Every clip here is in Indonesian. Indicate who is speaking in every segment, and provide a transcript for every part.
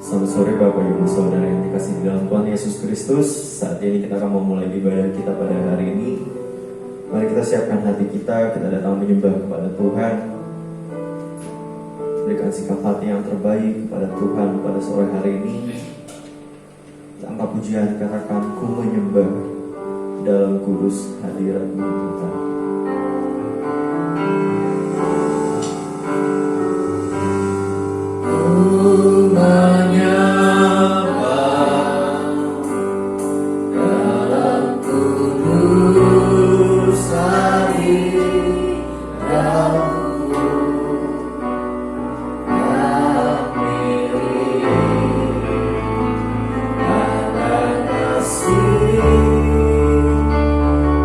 Speaker 1: Selamat sore Bapak Ibu Saudara yang dikasihi di dalam Tuhan Yesus Kristus. Saat ini kita akan memulai ibadah kita pada hari ini. Mari kita siapkan hati kita datang menyembah kepada Tuhan. Berikan sikap hati yang terbaik kepada Tuhan pada sore hari ini. Kita angkat pujian, katakan ku menyembah dalam kudus hadirat-Mu Tuhan.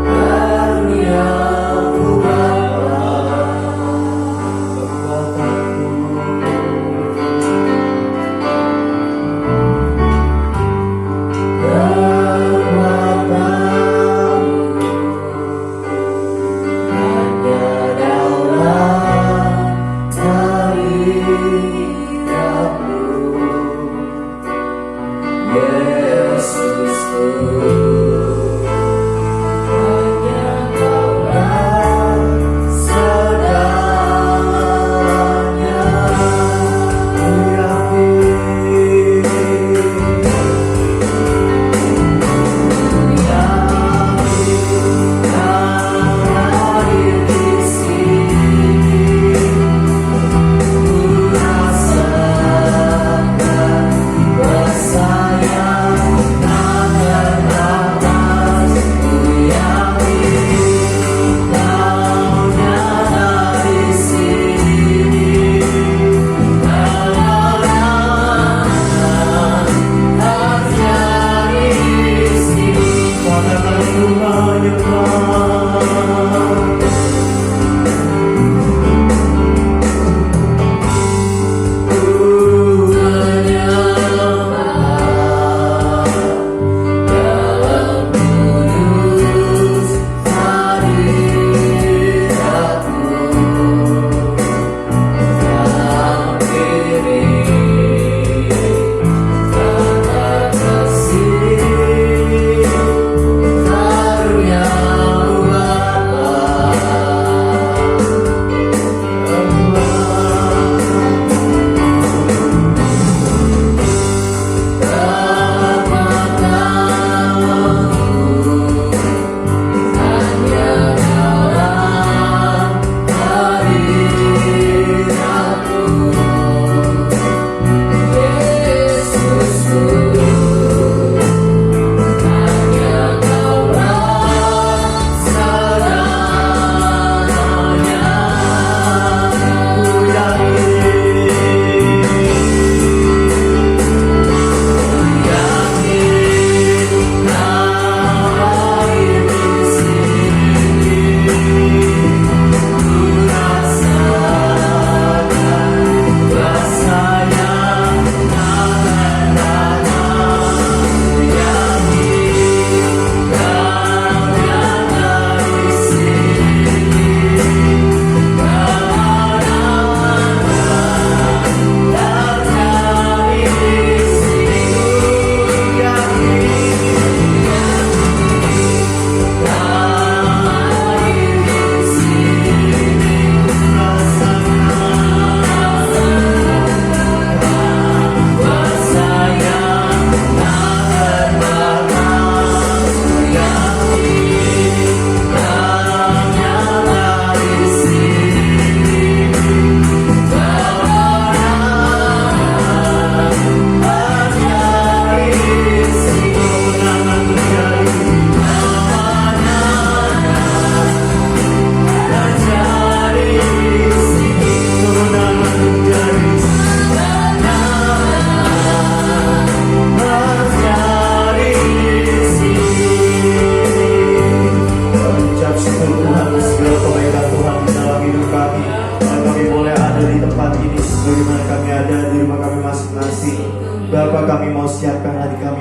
Speaker 2: Karnia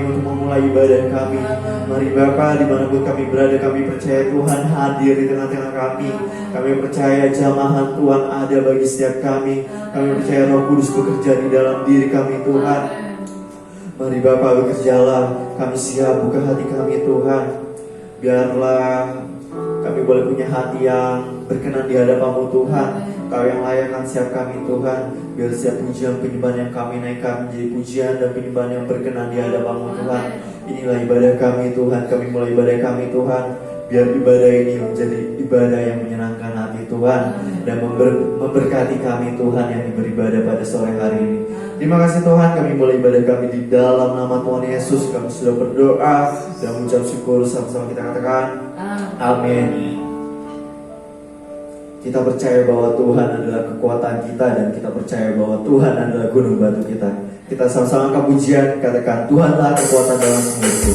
Speaker 1: untuk memulai ibadah kami. Mari Bapa, dimanapun kami berada, kami percaya Tuhan hadir di tengah-tengah kami. Kami percaya jamahan Tuhan ada bagi setiap kami. Kami percaya Roh Kudus bekerja di dalam diri kami Tuhan. Mari Bapa, bekerjalah. Kami siap, buka hati kami Tuhan. Biarlah kami boleh punya hati yang berkenan di hadapan-Mu Tuhan. Kau yang layakkan setiap kami Tuhan. Biar setiap pujian penyembahan yang kami naikkan menjadi pujian dan penyembahan yang berkenan di hadapan-Mu Tuhan. Inilah ibadah kami Tuhan. Kami mulai ibadah kami Tuhan. Biar ibadah ini menjadi ibadah yang menyenangkan hati Tuhan dan memberkati kami Tuhan yang beribadah pada sore hari ini. Terima kasih Tuhan, kami mulai ibadah kami di dalam nama Tuhan Yesus. Kami sudah berdoa dan mengucap syukur, sama-sama kita katakan amin. Kita percaya bahwa Tuhan adalah kekuatan kita, dan kita percaya bahwa Tuhan adalah gunung batu kita. Kita sama-sama angkat pujian, katakan Tuhanlah kekuatan dalam hidupku.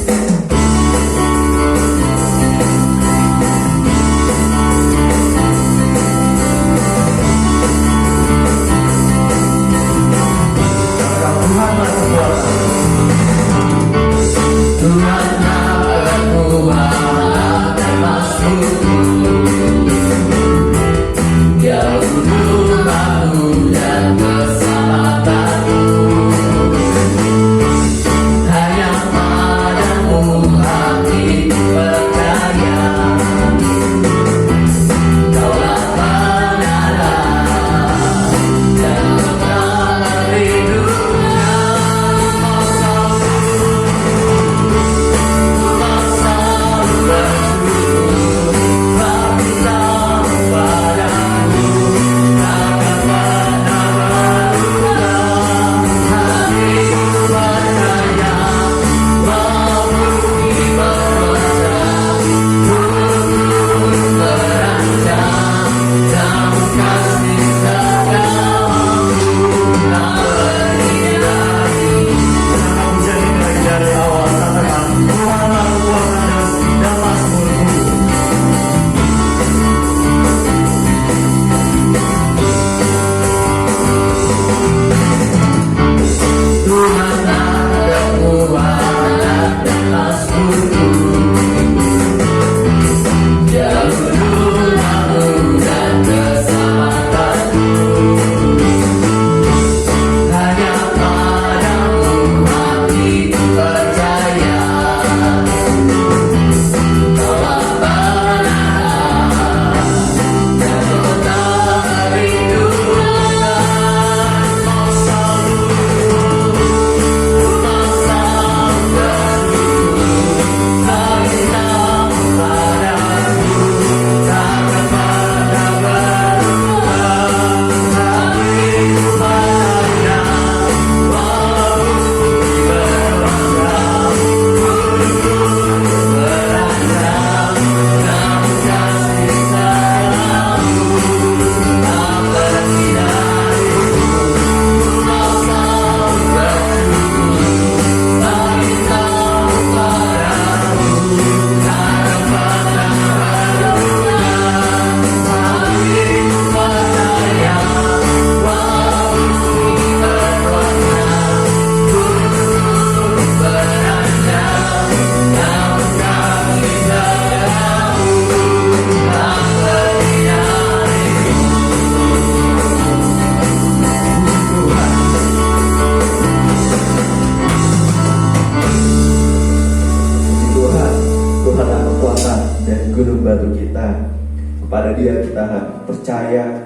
Speaker 1: Kepada Dia kita percaya,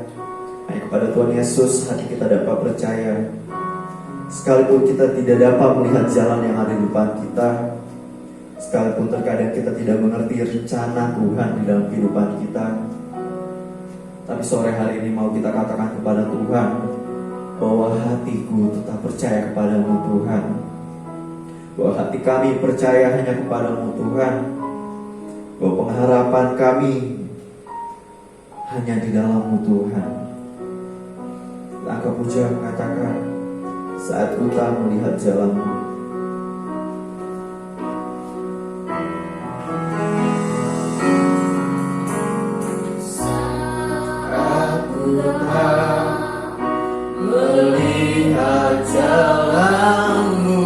Speaker 1: hanya kepada Tuhan Yesus hati kita dapat percaya. Sekalipun kita tidak dapat melihat jalan yang ada di depan kita, sekalipun terkadang kita tidak mengerti rencana Tuhan di dalam kehidupan kita, tapi sore hari ini mau kita katakan kepada Tuhan bahwa hatiku tetap percaya kepadamu Tuhan, bahwa hati kami percaya hanya kepadamu Tuhan, bahwa pengharapan kami hanya di dalam-Mu Tuhan. Langkah puja mengatakan, saat ku tak melihat jalan-Mu, saat ku tak melihat jalan-Mu,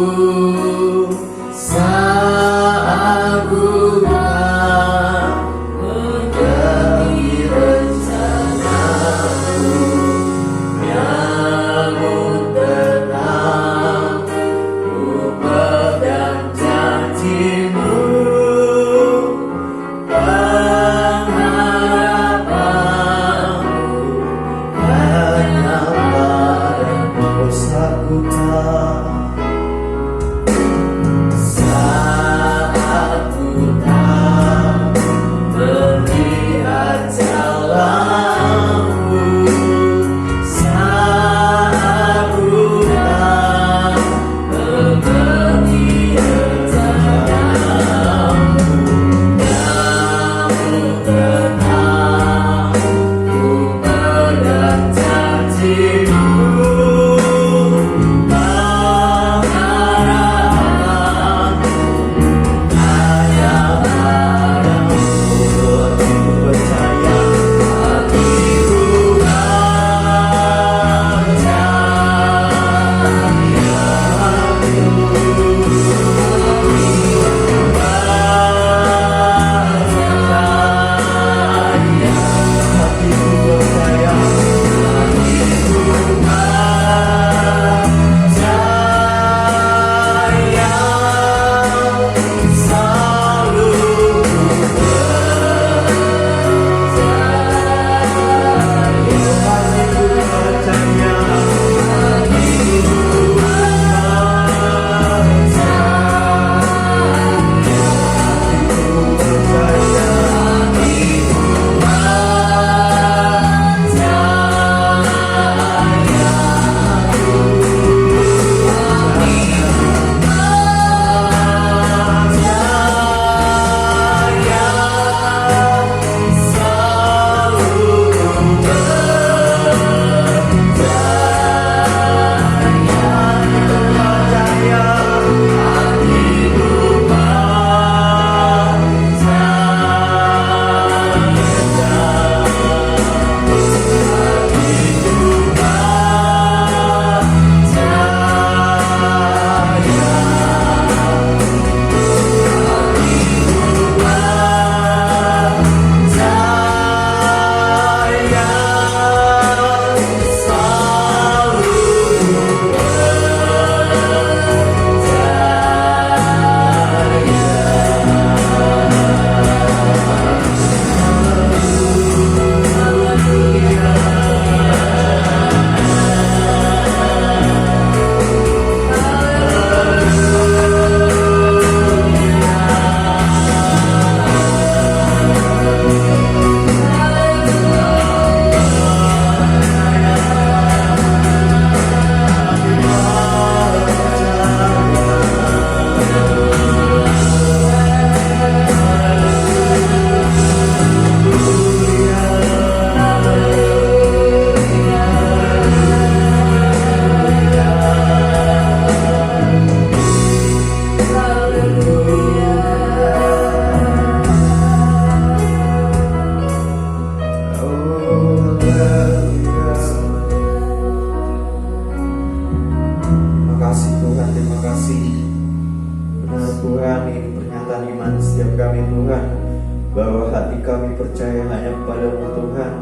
Speaker 1: bahwa hati kami percaya hanya kepadamu Tuhan.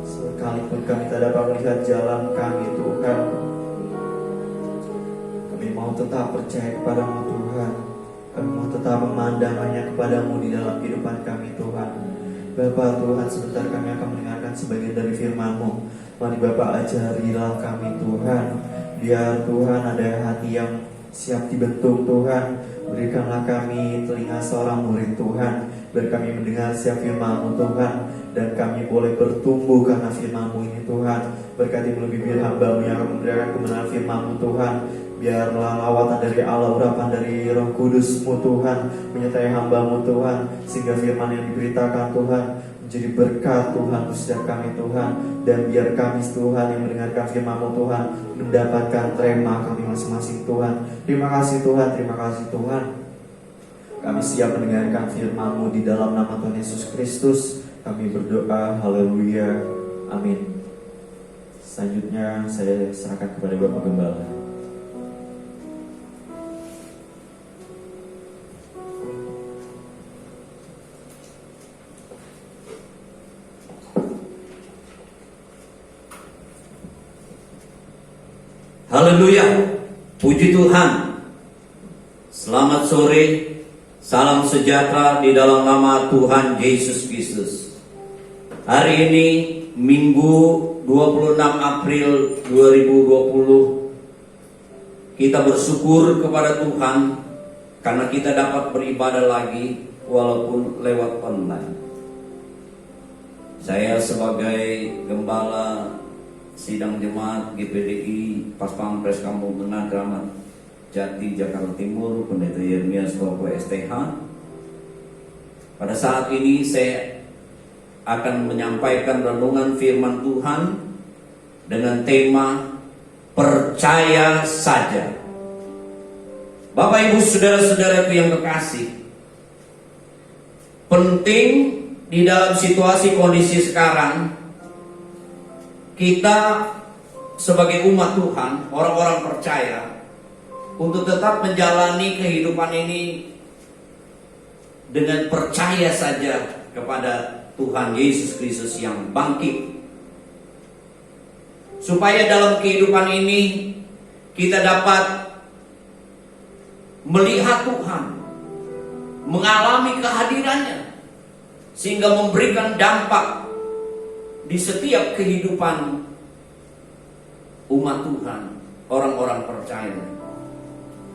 Speaker 1: Sekalipun kami tak dapat melihat jalan kami Tuhan, kami mau tetap percaya kepadamu Tuhan. Kami mau tetap memandang hanya kepadamu di dalam kehidupan kami Tuhan. Bapa Tuhan, sebentar kami akan mendengarkan sebagian dari firman-Mu. Mari Bapa ajarilah kami Tuhan. Biar Tuhan ada hati yang siap dibentuk Tuhan. Berikanlah kami telinga seorang murid Tuhan. Biar kami mendengar setiap firman-Mu Tuhan. Dan kami boleh bertumbuh karena firman-Mu ini Tuhan. Berkati lebih biar hamba-Mu yang akan memberikan kebenaran firman-Mu Tuhan. Biarlah lawatan dari Allah, urapan dari Roh Kudus-Mu Tuhan menyertai hamba-Mu Tuhan, sehingga firman yang diberitakan Tuhan menjadi berkat Tuhan untuk setiap kami Tuhan. Dan biar kami Tuhan yang mendengarkan firman-Mu Tuhan mendapatkan terima kami masing-masing Tuhan. Terima kasih Tuhan, terima kasih Tuhan. Kami siap mendengarkan firman-Mu di dalam nama Tuhan Yesus Kristus. Kami berdoa, haleluya, amin. Selanjutnya saya serahkan kepada Bapak Gembala.
Speaker 2: Haleluya, puji Tuhan. Selamat sore, salam sejahtera di dalam nama Tuhan Yesus Kristus. Hari ini Minggu 26 April 2020, kita bersyukur kepada Tuhan karena kita dapat beribadah lagi walaupun lewat online. Saya sebagai gembala sidang jemaat GPDI Paspampres Kampung Tengah Kramat Jati Jakarta Timur, Pendeta Yeremias Koko STH. Pada saat ini saya akan menyampaikan renungan firman Tuhan dengan tema percaya saja. Bapak Ibu saudara-saudaraku yang kekasih, penting di dalam situasi kondisi sekarang kita sebagai umat Tuhan, orang-orang percaya, untuk tetap menjalani kehidupan ini dengan percaya saja kepada Tuhan Yesus Kristus yang bangkit. Supaya dalam kehidupan ini kita dapat melihat Tuhan, mengalami kehadirannya, sehingga memberikan dampak di setiap kehidupan umat Tuhan, orang-orang percaya.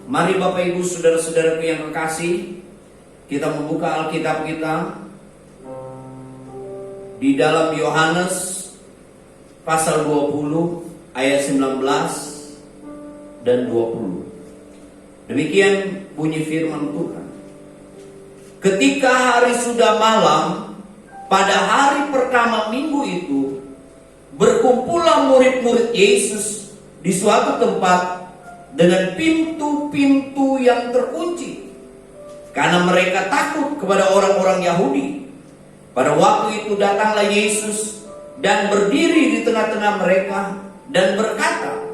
Speaker 2: Mari Bapak Ibu saudara-saudaraku yang kekasih, kita membuka Alkitab kita di dalam Yohanes pasal 20 ayat 19 dan 20. Demikian bunyi firman Tuhan. Ketika hari sudah malam, pada hari pertama minggu itu, berkumpullah murid-murid Yesus di suatu tempat dengan pintu-pintu yang terkunci, karena mereka takut kepada orang-orang Yahudi. Pada waktu itu datanglah Yesus dan berdiri di tengah-tengah mereka dan berkata,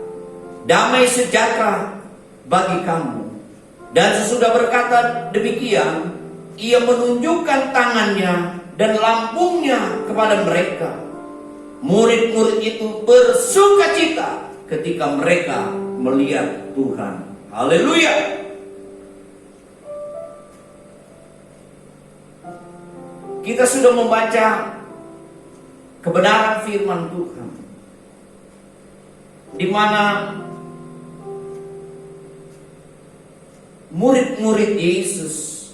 Speaker 2: "Damai sejahtera bagi kamu." Dan sesudah berkata demikian, ia menunjukkan tangannya dan lambungnya kepada mereka. Murid-murid itu bersukacita ketika mereka melihat Tuhan. Haleluya. Kita sudah membaca kebenaran firman Tuhan, di mana murid-murid Yesus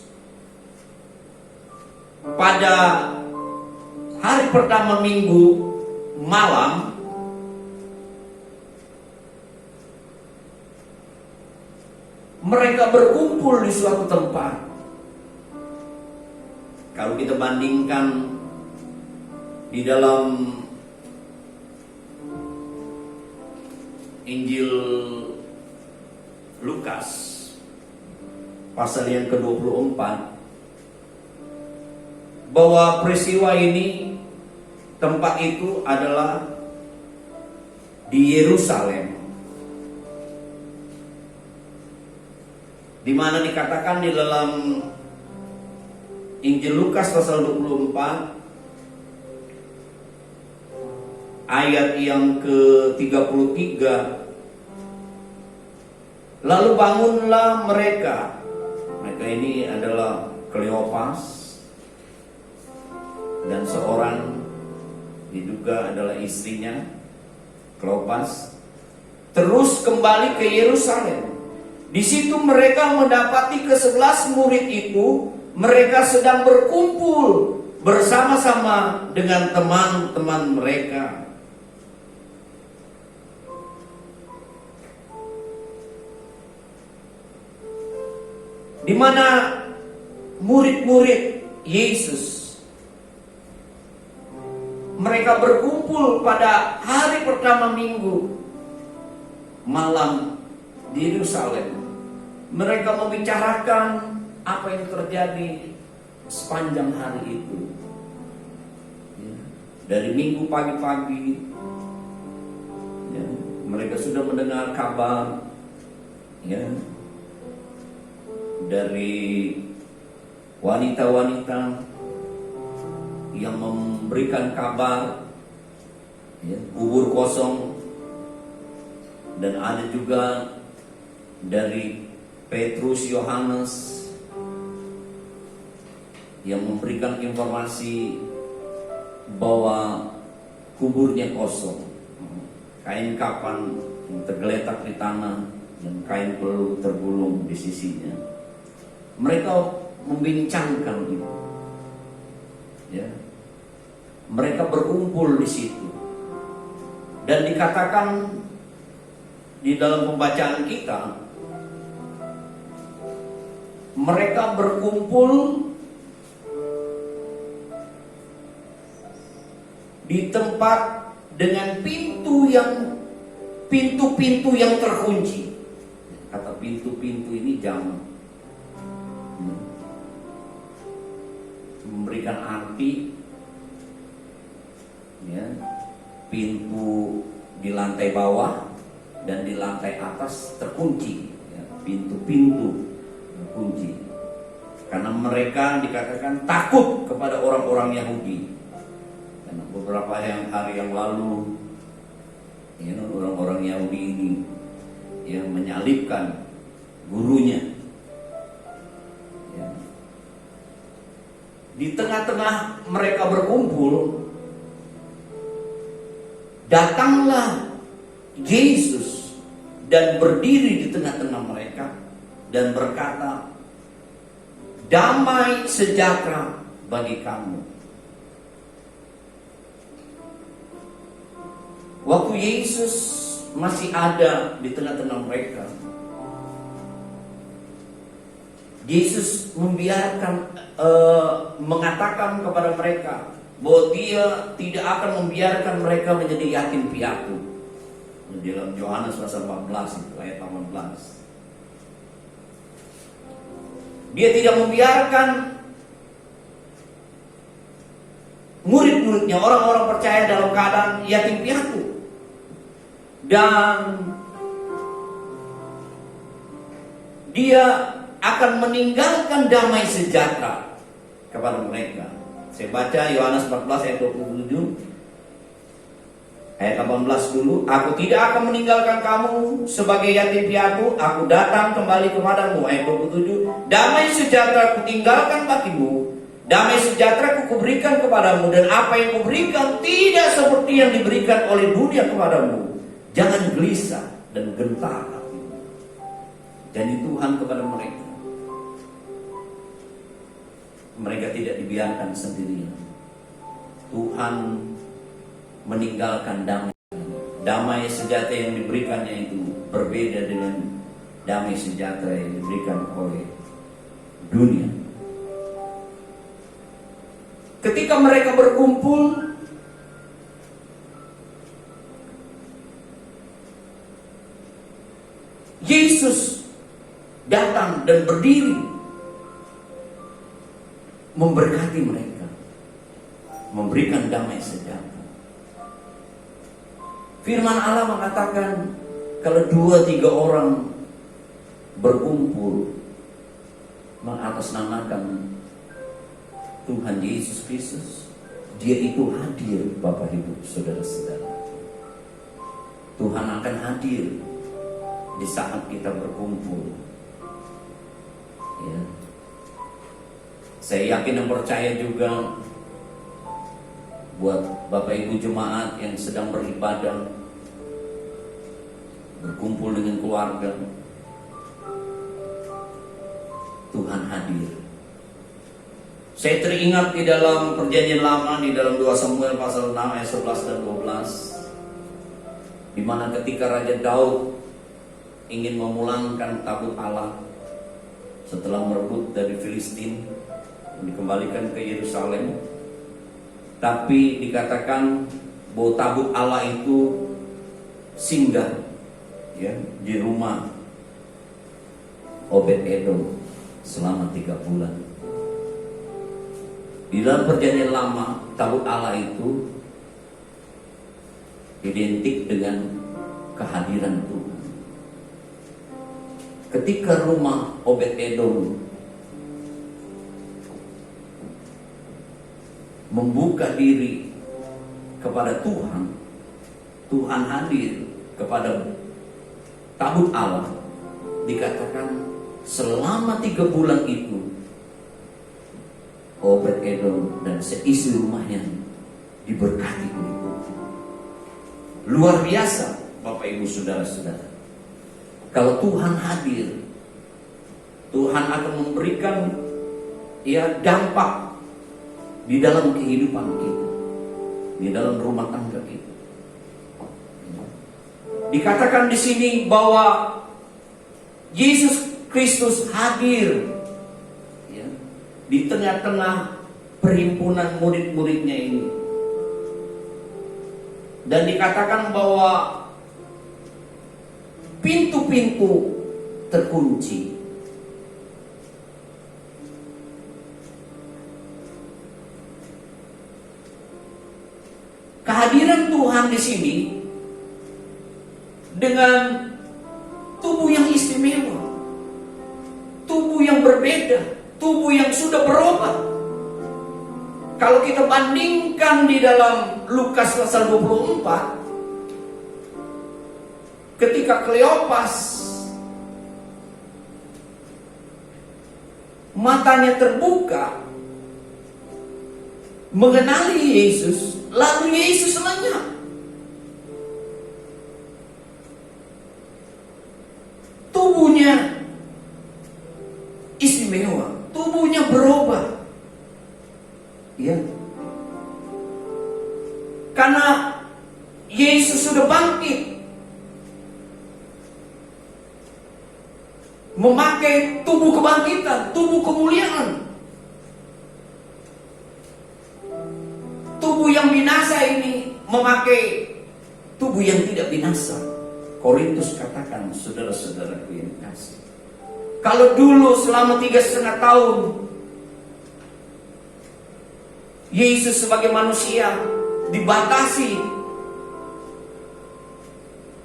Speaker 2: pada hari pertama minggu malam mereka berkumpul di suatu tempat. Kalau kita bandingkan di dalam Injil Lukas pasal yang ke-24, bahwa peristiwa ini, tempat itu adalah di Yerusalem, di mana dikatakan di dalam Injil Lukas pasal 24 ayat yang ke-33. Lalu bangunlah mereka. Mereka ini adalah Kleopas dan seorang diduga adalah istrinya, Kleopas. Terus kembali ke Yerusalem. Di situ mereka mendapati ke-11 murid itu. Mereka sedang berkumpul bersama-sama dengan teman-teman mereka. Di mana murid-murid Yesus mereka berkumpul pada hari pertama minggu malam di Yerusalem. Mereka membicarakan apa yang terjadi sepanjang hari itu. Dari minggu pagi-pagi, mereka sudah mendengar kabar, dari wanita-wanita yang memberikan kabar, kubur kosong, dan ada juga dari Petrus, Yohanes yang memberikan informasi bahwa kuburnya kosong, kain kapan yang tergeletak di tanah dan kain peluru tergulung di sisinya. Mereka membincangkan itu, mereka berkumpul di situ, dan dikatakan di dalam pembacaan kita, mereka berkumpul di tempat dengan pintu-pintu yang terkunci. Kata pintu-pintu ini jamak, memberikan arti, pintu di lantai bawah dan di lantai atas terkunci, pintu-pintu terkunci, karena mereka dikatakan takut kepada orang-orang Yahudi. Beberapa hari yang lalu, orang-orang Yahudi ini yang menyalibkan gurunya. Di tengah-tengah mereka berkumpul, datanglah Yesus dan berdiri di tengah-tengah mereka dan berkata, "Damai sejahtera bagi kamu." Waktu Yesus masih ada di tengah-tengah mereka, Yesus mengatakan kepada mereka bahwa Dia tidak akan membiarkan mereka menjadi yatim piatu. Di dalam Yohanes pasal 14 ayat 18. Dia tidak membiarkan murid-muridnya, orang-orang percaya, dalam keadaan yatim piatu. Dan Dia akan meninggalkan damai sejahtera kepada mereka. Saya baca Yohanes 14 ayat 27. Ayat 18 dulu. "Aku tidak akan meninggalkan kamu sebagai yatim piatu. Aku datang kembali kepadamu." Ayat 27. "Damai sejahtera kutinggalkan bagimu. Damai sejahtera kuberikan kepadamu. Dan apa yang kuberikan tidak seperti yang diberikan oleh dunia kepadamu. Jangan gelisah dan gentar hatimu." Janji Tuhan kepada mereka. Mereka tidak dibiarkan sendirian. Tuhan meninggalkan damai. Damai sejahtera yang diberikannya itu berbeda dengan damai sejahtera yang diberikan oleh dunia. Ketika mereka berkumpul, Yesus datang dan berdiri memberkati mereka, memberikan damai sejahtera. Firman Allah mengatakan, kalau 2-3 orang berkumpul mengatasnamakan Tuhan Yesus Kristus, Dia itu hadir, Bapak Ibu, Saudara-saudara. Tuhan akan hadir di saat kita berkumpul. Ya. Saya yakin dan percaya juga buat Bapak Ibu jemaat yang sedang beribadah, berkumpul dengan keluarga, Tuhan hadir. Saya teringat di dalam perjanjian lama, di dalam 2 Samuel pasal 6 ayat 11 dan 12, di mana ketika Raja Daud ingin memulangkan tabut Allah setelah merebut dari Filistin, dikembalikan ke Yerusalem, tapi dikatakan bahwa tabut Allah itu singgah, ya, di rumah Obed-Edom selama 3 bulan. Di dalam perjanjian lama, tabut Allah itu identik dengan kehadiran Tuhan. Ketika rumah Obed-Edom membuka diri kepada Tuhan, Tuhan hadir kepada tabut Allah, dikatakan selama 3 bulan itu Obed-Edom dan seisi rumahnya diberkati oleh Tuhan. Luar biasa, Bapak Ibu Saudara-saudara. Kalau Tuhan hadir, Tuhan akan memberikan dampak di dalam kehidupan kita, di dalam rumah tangga kita. Dikatakan di sini bahwa Yesus Kristus hadir, ya, di tengah-tengah perhimpunan murid-muridnya ini. Dan dikatakan bahwa pintu-pintu terkunci. Kehadiran Tuhan di sini dengan tubuh yang istimewa, tubuh yang berbeda, tubuh yang sudah berubah. Kalau kita bandingkan di dalam Lukas pasal 24, ketika Kleopas matanya terbuka mengenali Yesus, lalu Yesus lenyap. Tubuhnya istimewa, tubuhnya berubah. Ya. Karena Yesus sudah bangkit, memakai tubuh kebangkitan, tubuh kemuliaan. Tubuh yang binasa ini memakai tubuh yang tidak binasa. Korintus katakan, saudara-saudaraku yang kasih, kalau dulu selama 3,5 tahun Yesus sebagai manusia dibatasi,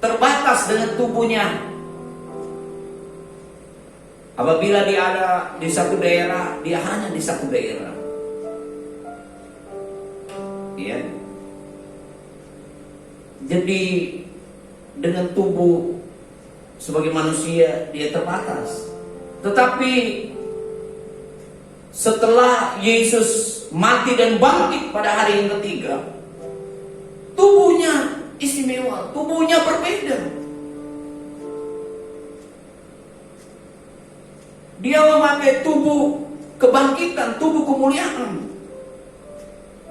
Speaker 2: terbatas dengan tubuhnya. Apabila dia ada di satu daerah, dia hanya di satu daerah. Ya. Jadi dengan tubuh sebagai manusia dia terbatas. Tetapi setelah Yesus mati dan bangkit pada hari yang ketiga, tubuhnya istimewa, tubuhnya berbeda. Dia memakai tubuh kebangkitan, tubuh kemuliaan.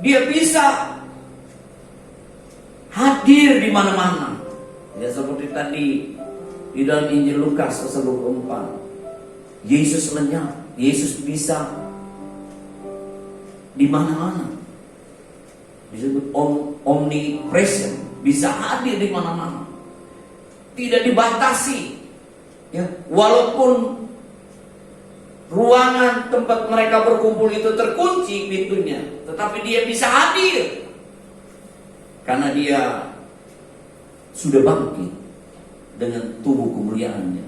Speaker 2: Dia bisa hadir di mana-mana. Ya, seperti tadi di dalam Injil Lukas pasal 24, Yesus lenyap, Yesus bisa di mana-mana. Disebut omnipresent, bisa hadir di mana-mana. Tidak dibatasi. Ya, walaupun ruangan tempat mereka berkumpul itu terkunci pintunya, tetapi dia bisa hadir. Karena dia sudah bangkit dengan tubuh kemuliaannya.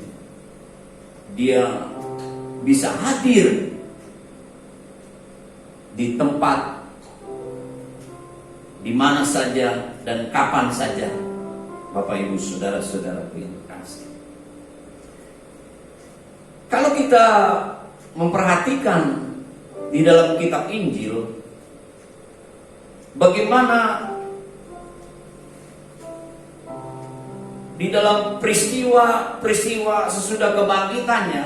Speaker 2: Dia bisa hadir di tempat, di mana saja dan kapan saja. Bapak Ibu saudara-saudaraku yang terkasih, kalau kita memperhatikan di dalam kitab Injil, bagaimana di dalam peristiwa sesudah kebangkitannya,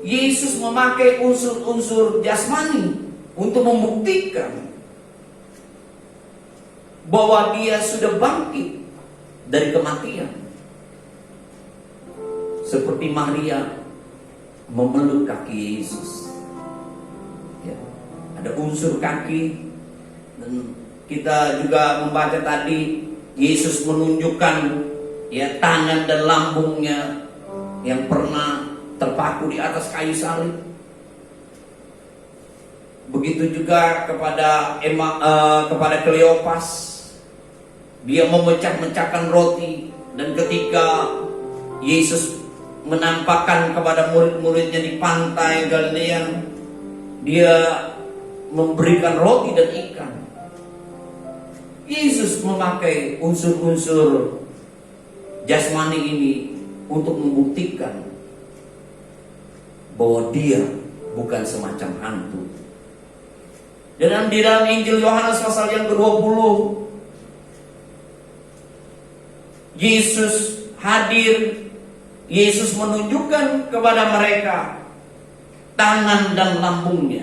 Speaker 2: Yesus memakai unsur-unsur jasmani untuk membuktikan bahwa dia sudah bangkit dari kematian. Seperti Maria memeluk kaki Yesus. Ya, ada unsur kaki, dan kita juga membaca tadi Yesus menunjukkan ya tangan dan lambungnya yang pernah terpaku di atas kayu salib. Begitu juga kepada Kleopas, dia memecah-mecahkan roti, dan ketika Yesus menampakkan kepada murid-muridnya di pantai Galilea, dia memberikan roti dan ikan. Yesus memakai unsur-unsur jasmani ini untuk membuktikan bahwa dia bukan semacam hantu. Dan di dalam Injil Yohanes pasal yang ke-20, Yesus hadir. Yesus menunjukkan kepada mereka tangan dan lambungnya.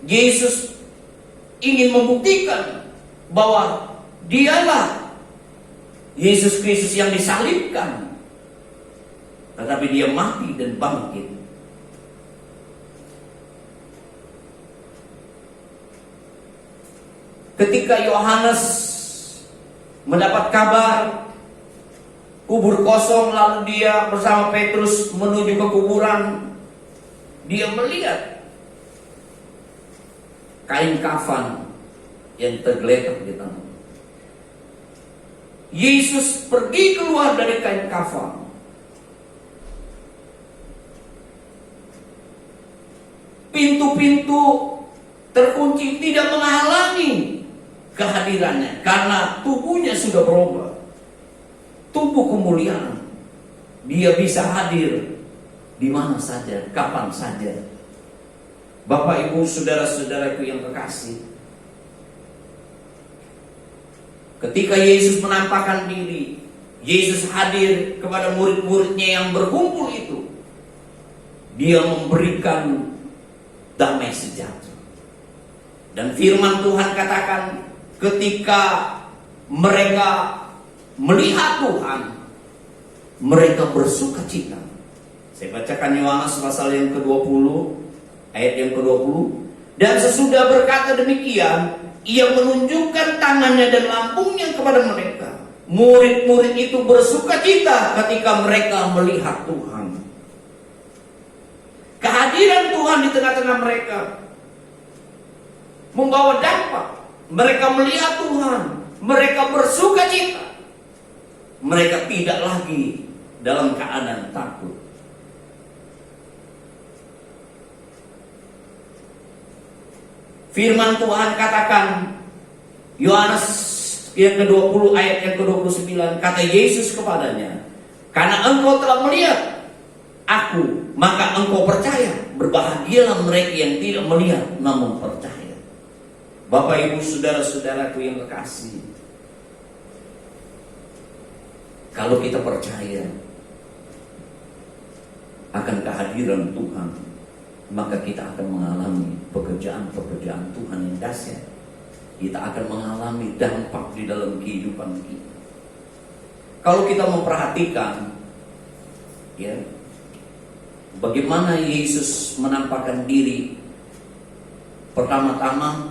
Speaker 2: Yesus ingin membuktikan bahwa dialah Yesus Kristus yang disalibkan, tetapi dia mati dan bangkit. Ketika Yohanes mendapat kabar kubur kosong, lalu dia bersama Petrus menuju ke kuburan, dia melihat kain kafan yang tergeletak di tanah. Yesus pergi keluar dari kain kafan. Pintu-pintu terkunci, tidak menghalangi kehadirannya karena tubuhnya sudah berubah. Tubuh kemuliaan. Dia bisa hadir di mana saja, kapan saja. Bapak, Ibu, saudara-saudaraku yang kekasih, ketika Yesus menampakkan diri, Yesus hadir kepada murid-muridnya yang berkumpul itu, dia memberikan damai sejahtera. Dan firman Tuhan katakan, ketika mereka melihat Tuhan, mereka bersuka cita. Saya bacakan Yohanes pasal yang ke-20, ayat yang ke-20. Dan sesudah berkata demikian, ia menunjukkan tangannya dan lambungnya kepada mereka. Murid-murid itu bersuka cita ketika mereka melihat Tuhan. Kehadiran Tuhan di tengah-tengah mereka membawa dampak. Mereka melihat Tuhan, mereka bersuka cita. Mereka tidak lagi dalam keadaan takut. Firman Tuhan katakan, Yohanes yang ke-20 ayat yang ke-29, kata Yesus kepadanya, karena engkau telah melihat aku, maka engkau percaya. Berbahagialah mereka yang tidak melihat namun percaya. Bapak, Ibu, saudara-saudaraku yang kekasih, kalau kita percaya akan kehadiran Tuhan, maka kita akan mengalami pekerjaan-pekerjaan Tuhan yang dahsyat. Kita akan mengalami dampak di dalam kehidupan kita. Kalau kita memperhatikan, ya, bagaimana Yesus menampakkan diri, pertama-tama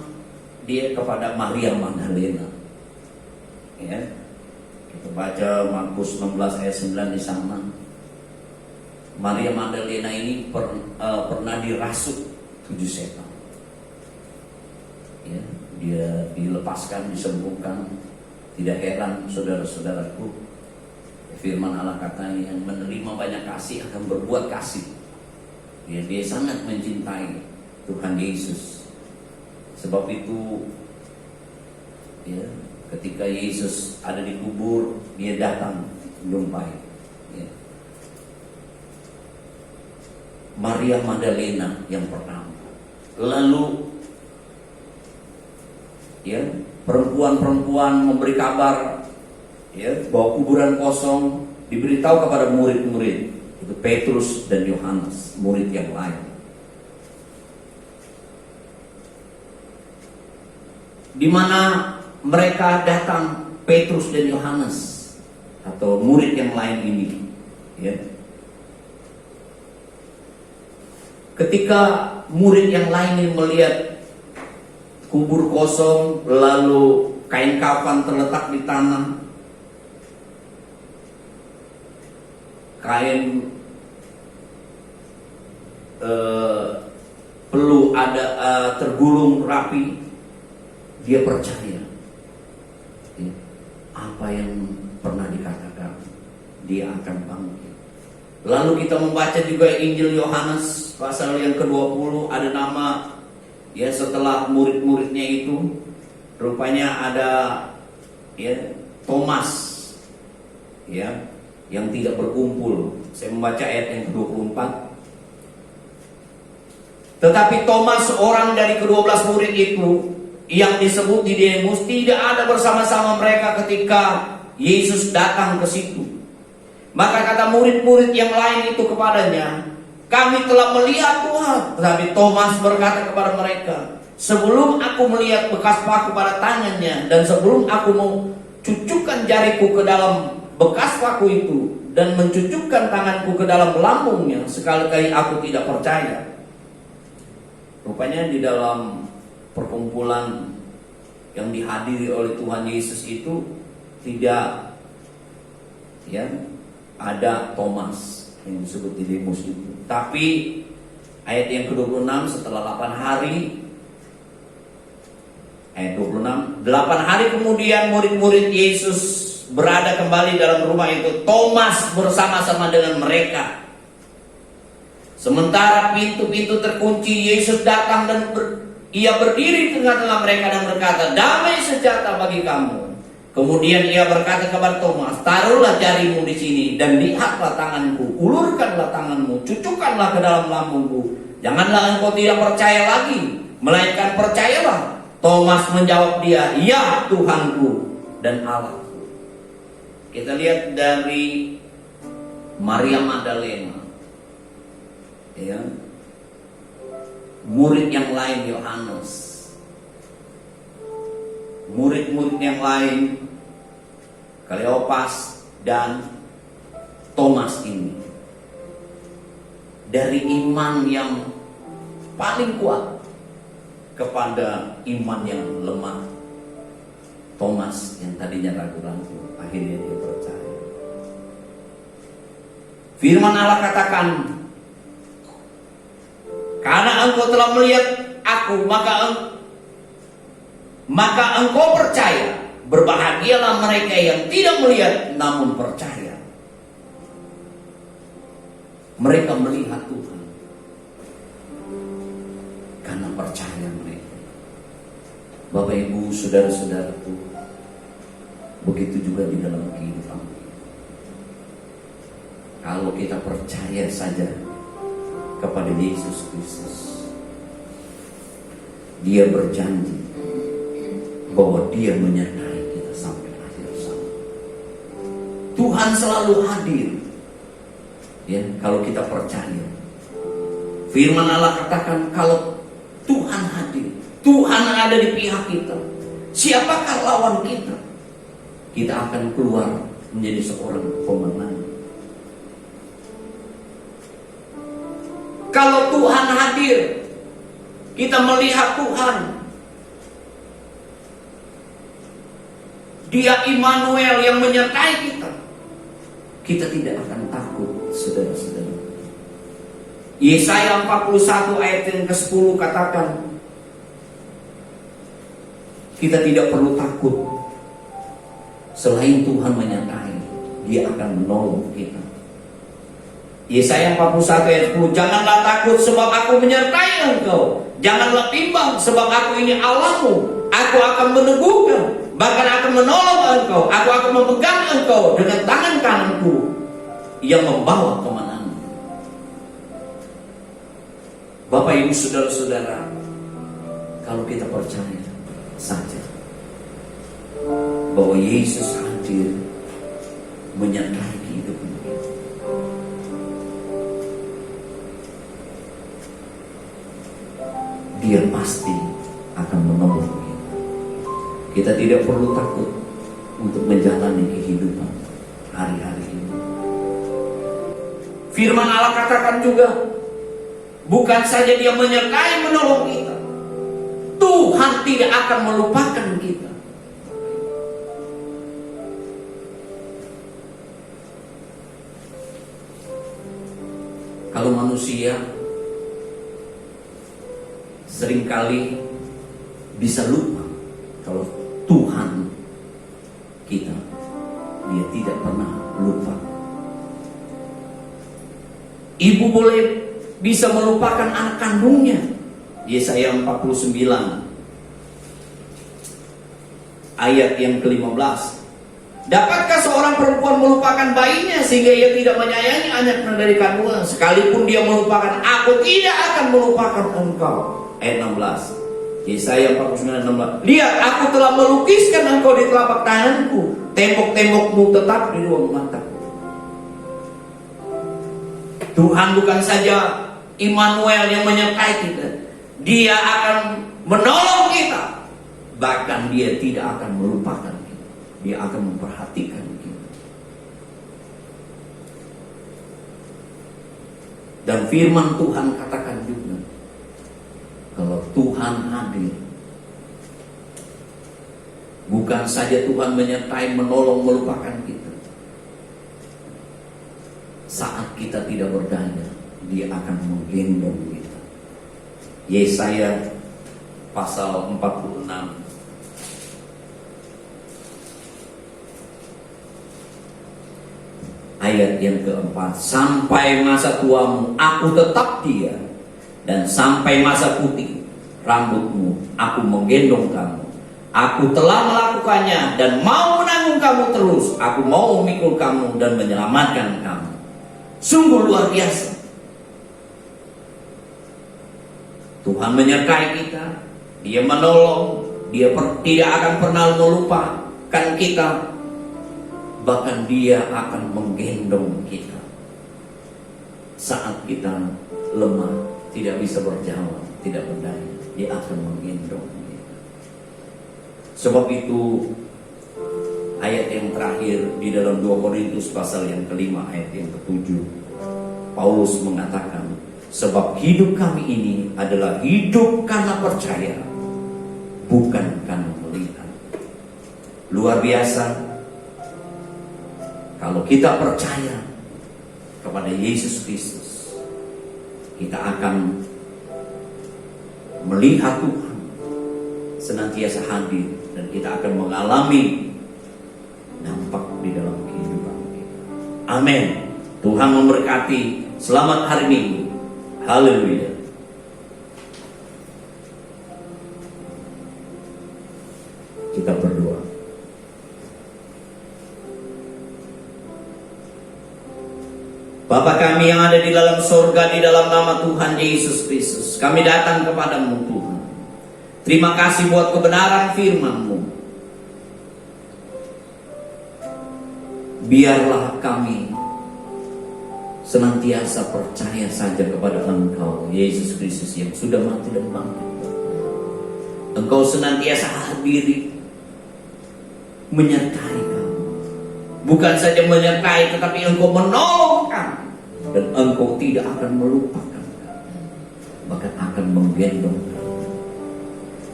Speaker 2: dia kepada Maria Magdalena. Ya, kita baca Markus 16 ayat 9 di sana. Maria Magdalena ini pernah dirasuk 7 setan. Ya, dia dilepaskan, disembuhkan. Tidak heran, saudara-saudaraku, firman Allah kata yang menerima banyak kasih akan berbuat kasih. Ya, dia sangat mencintai Tuhan Yesus. Sebab itu ya, ketika Yesus ada di kubur, dia datang menjumpai ya. Maria Magdalena yang pertama. Lalu ya, perempuan-perempuan memberi kabar ya, bahwa kuburan kosong, diberitahu kepada murid-murid, itu Petrus dan Yohanes, murid yang lain. Di mana mereka datang, Petrus dan Yohanes atau murid yang lain ini ya. Ketika murid yang lain ini melihat kubur kosong, lalu kain kafan terletak di tanah, kain perlu ada tergulung rapi, dia percaya ya, apa yang pernah dikatakan, dia akan bangkit. Lalu kita membaca juga Injil Yohanes pasal yang ke-20, ada nama ya, setelah murid-muridnya itu rupanya ada ya Thomas ya, yang tidak berkumpul. Saya membaca ayat yang ke-24. Tetapi Thomas, orang dari ke-12 murid itu yang disebut Didimus, tidak ada bersama-sama mereka ketika Yesus datang ke situ. Maka kata murid-murid yang lain itu kepadanya, kami telah melihat Tuhan. Tetapi Thomas berkata kepada mereka, sebelum aku melihat bekas paku pada tangannya, dan sebelum aku mau cucukkan jariku ke dalam bekas paku itu, dan mencucukkan tanganku ke dalam lambungnya, sekali-kali aku tidak percaya. Rupanya di dalam perkumpulan yang dihadiri oleh Tuhan Yesus itu tidak ya ada Thomas yang disebut Didimus itu. Tapi ayat yang ke-26, setelah 8 hari, ayat 26, 8 hari kemudian murid-murid Yesus berada kembali dalam rumah itu, Thomas bersama-sama dengan mereka. Sementara pintu-pintu terkunci, Yesus datang dan ia berdiri di tengah-tengah mereka dan berkata, damai sejahtera bagi kamu. Kemudian ia berkata kepada Thomas, taruhlah jarimu di sini dan lihatlah tanganku, ulurkanlah tanganmu, cucukkanlah ke dalam lambungku. Janganlah engkau tidak percaya lagi, melainkan percayalah. Thomas menjawab dia, ya Tuhanku dan Allahku. Kita lihat dari Maria Magdalena, ya, murid yang lain Yohanes, murid-murid yang lain Kleopas dan Thomas ini, dari iman yang paling kuat kepada iman yang lemah, Thomas yang tadinya ragu-ragu, akhirnya dia percaya. Firman Allah katakan, karena engkau telah melihat aku, maka engkau percaya. Berbahagialah mereka yang tidak melihat namun percaya. Mereka melihat Tuhan karena percaya mereka. Bapak Ibu, saudara-saudaraku, begitu juga di dalam kehidupan kita. Kalau kita percaya saja kepada Yesus Kristus, Dia berjanji bahwa Dia menyertai kita sampai akhir zaman. Tuhan selalu hadir ya, kalau kita percaya. Firman Allah katakan, kalau Tuhan hadir, Tuhan ada di pihak kita, siapakah lawan kita? Kita akan keluar menjadi seorang pemenang. Kalau Tuhan hadir, kita melihat Tuhan, Dia Immanuel yang menyertai kita, kita tidak akan takut, saudara-saudara. Yesaya 41 ayat yang ke-10 katakan, kita tidak perlu takut. Selain Tuhan menyertai, Dia akan menolong kita. Yesaya 41 ayat 10, janganlah takut sebab aku menyertai engkau. Janganlah bimbang, sebab aku ini Allahmu. Aku akan meneguhkan, bahkan akan menolong engkau. Aku akan memegang engkau dengan tangan kananku yang membawa kemenangan. Bapak, Ibu, saudara-saudara, kalau kita percaya saja bahwa Yesus hadir menyertai hidup kita, Dia pasti akan menolong kita. Kita tidak perlu takut untuk menjalani kehidupan hari-hari ini. Firman Allah katakan juga, bukan saja Dia menyertai menolong kita, Tuhan tidak akan melupakan kita. Kalau manusia seringkali bisa lupa kalau Tuhan kita, Dia tidak pernah lupa. Ibu boleh bisa melupakan anak kandungnya. Yesaya 49 ayat yang ke-15. Dapatkah seorang perempuan melupakan bayinya sehingga ia tidak menyayangi anaknya dari kandungan? Sekalipun dia melupakan, aku tidak akan melupakan engkau. Ayat 16. Yesaya 49:16. Lihat, aku telah melukiskan engkau di telapak tanganku, tembok-tembokmu tetap di ruang mataku. Tuhan bukan saja Immanuel yang menyertai kita, Dia akan menolong kita, bahkan Dia tidak akan melupakan kita. Dia akan memperhatikan kita. Dan firman Tuhan katakan juga, kalau Tuhan hadir, bukan saja Tuhan menyertai, menolong, melupakan kita. Saat kita tidak berdaya, Dia akan menggendong kita. Yesaya pasal 46 ayat yang keempat. Sampai masa tuamu aku tetap Dia, dan sampai masa putih rambutmu aku menggendong kamu. Aku telah melakukannya dan mau menanggung kamu terus. Aku mau memikul kamu dan menyelamatkan kamu. Sungguh luar biasa. Tuhan menyertai kita, Dia menolong, Dia tidak akan pernah melupakan kita, bahkan Dia akan menggendong kita saat kita lemah, tidak bisa berjalan, tidak berdaya. Dia akan menggendong kita. Sebab itu ayat yang terakhir di dalam 2 Korintus pasal yang kelima ayat yang ke-7, Paulus mengatakan, sebab hidup kami ini adalah hidup karena percaya, bukan karena melihat. Luar biasa. Kalau kita percaya kepada Yesus Kristus, kita akan melihat Tuhan senantiasa hadir, dan kita akan mengalami dampak di dalam kehidupan kita. Amin. Tuhan memberkati. Selamat hari Minggu. Haleluya. Kita berdoa. Bapa kami yang ada di dalam surga, di dalam nama Tuhan Yesus Kristus, kami datang kepadamu Tuhan. Terima kasih buat kebenaran firman-Mu. Biarlah kami senantiasa percaya saja kepada Engkau, Yesus Kristus yang sudah mati dan bangkit. Engkau senantiasa hadir, menyertai kami. Bukan saja menyertai, tetapi Engkau menolong kami. Dan Engkau tidak akan melupakan kami, bahkan akan menggendong kami.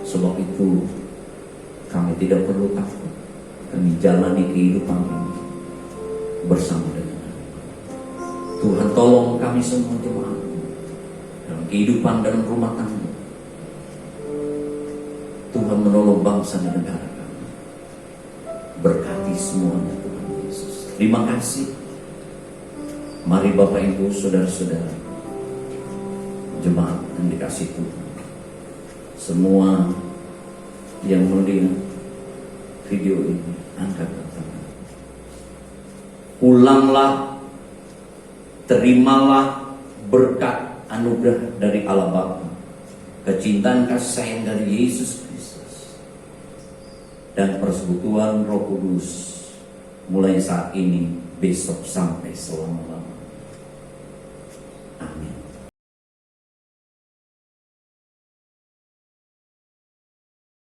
Speaker 2: Sebab itu kami tidak perlu takut. Kami jalani kehidupan ini bersama dengan Tuhan. Tolong kami semua jemaat dalam kehidupan, dalam rumah tangga. Tuhan menolong bangsa dan negara kami. Berkati semuanya Tuhan Yesus. Terima kasih. Mari Bapak Ibu, saudara-saudara, jemaat yang dikasihi Tuhan, Semua yang melihat video ini, angkat tangan. Pulanglah, terimalah berkat anugerah dari Allah Bapa, kecintaan kasih sayang dari Yesus Kristus, dan persekutuan Roh Kudus mulai saat ini, besok sampai selama-lamanya. Amin.